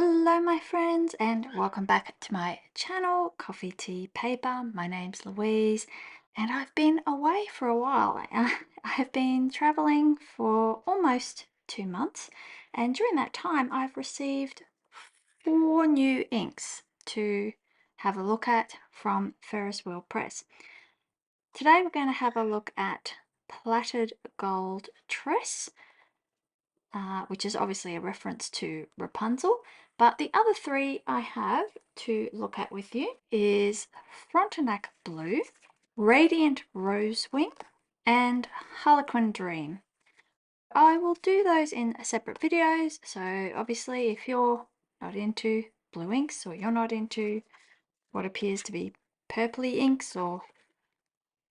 Hello my friends and welcome back to my channel, Coffee Tea Paper. My name's Louise and I've been away for a while. I have been traveling for almost 2 months, and during that time I've received 4 new inks to have a look at from Ferris Wheel Press. Today we're going to have a look at Plaited Gold Tress, which is obviously a reference to Rapunzel. But the other 3 I have to look at with you is Frontenac Blue, Radiant Rosewing, and Harlequin Dream. I will do those in separate videos, so obviously if you're not into blue inks, or you're not into what appears to be purpley inks or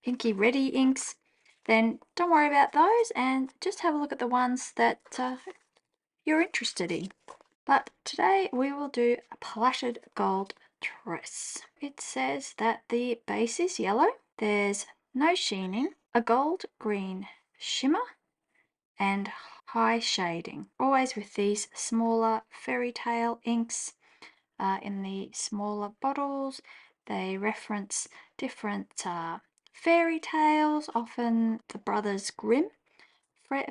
pinky reddy inks, then don't worry about those and just have a look at the ones that you're interested in. But today we will do a Plaited Gold Tress. It says that the base is yellow, there's no sheening, a gold green shimmer, and high shading. Always with these smaller fairy tale inks in the smaller bottles. They reference different fairy tales, often the Brothers Grimm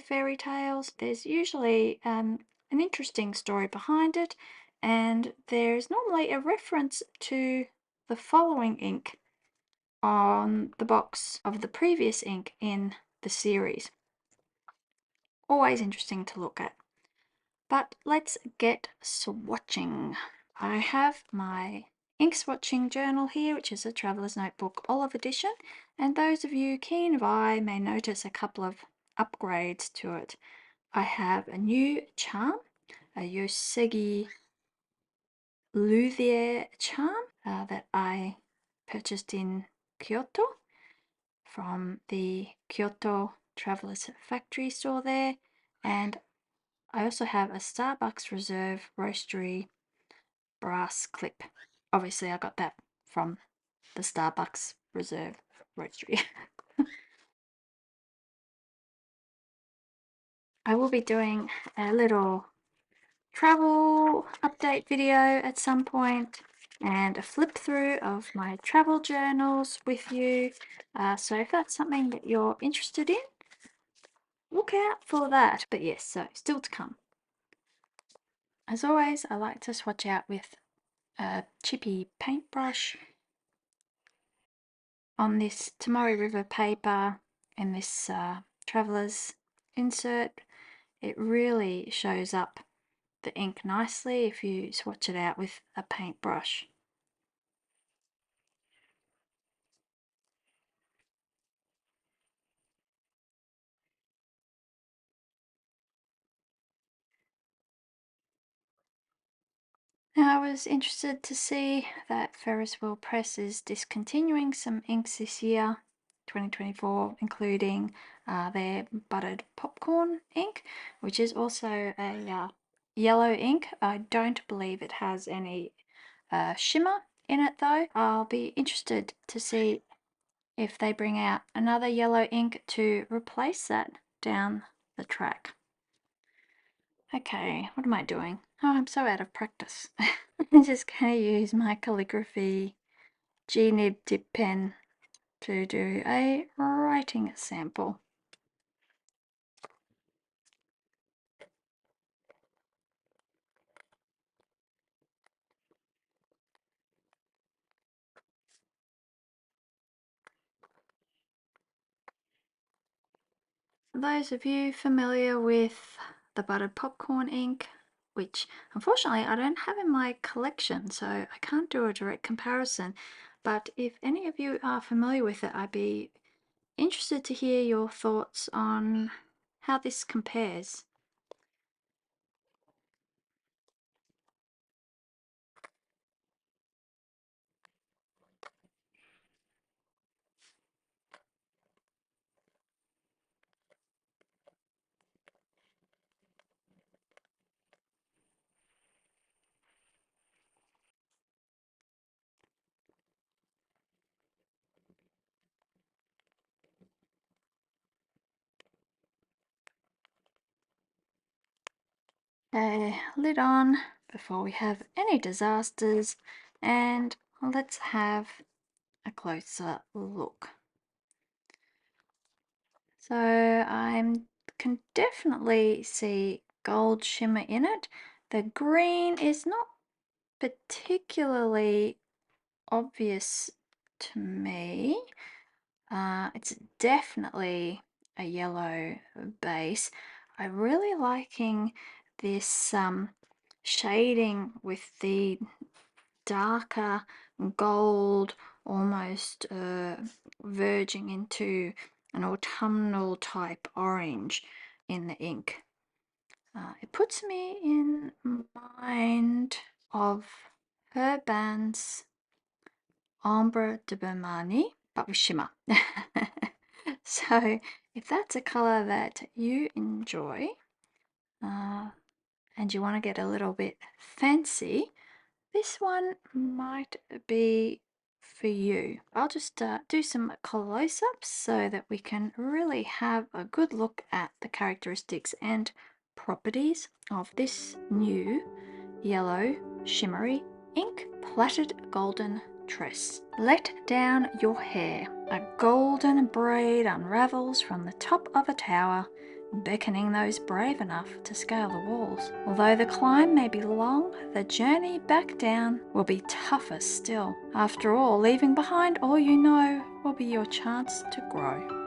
fairy tales. There's usually an interesting story behind it, and there's normally a reference to the following ink on the box of the previous ink in the series. Always interesting to look at. But let's get swatching. I have my ink swatching journal here, which is a Traveller's Notebook Olive edition, and those of you keen of eye may notice a couple of upgrades to it. I have a new charm, a Yosegi Luthier charm that I purchased in Kyoto from the Kyoto Traveller's Factory store there, and I also have a Starbucks Reserve Roastery brass clip. Obviously I got that from the Starbucks Reserve Roastery. I will be doing a little travel update video at some point and a flip through of my travel journals with you. So if that's something that you're interested in, look out for that. But yes, so still to come. As always, I like to swatch out with a chippy paintbrush on this Tamari River paper and this Traveller's insert. It really shows up the ink nicely if you swatch it out with a paintbrush. Now, I was interested to see that Ferris Wheel Press is discontinuing some inks this year, 2024, including their buttered popcorn ink, which is also a yellow ink. I don't believe it has any shimmer in it though. I'll be interested to see if they bring out another yellow ink to replace that down the track. Okay, what am I doing? Oh, I'm so out of practice. I'm just going to use my calligraphy G-nib dip pen to do a writing sample. For those of you familiar with the buttered popcorn ink, which unfortunately I don't have in my collection, so I can't do a direct comparison, but if any of you are familiar with it, I'd be interested to hear your thoughts on how this compares. Okay, lid on. before we have any disasters, and let's have a closer look. So I can definitely see gold shimmer in it. The green is not particularly obvious to me. It's definitely a yellow base. I'm really liking this shading with the darker gold, almost verging into an autumnal type orange in the ink. It puts me in mind of Herband's Ombre de Bermani, but with shimmer. So if that's a color that you enjoy and you want to get a little bit fancy, this one might be for you. I'll just do some close-ups so that we can really have a good look at the characteristics and properties of this new yellow shimmery ink plaited golden tress. Let down your hair. A golden braid unravels from the top of a tower, beckoning those brave enough to scale the walls. Although the climb may be long, the journey back down will be tougher still. After all, leaving behind all you know will be your chance to grow.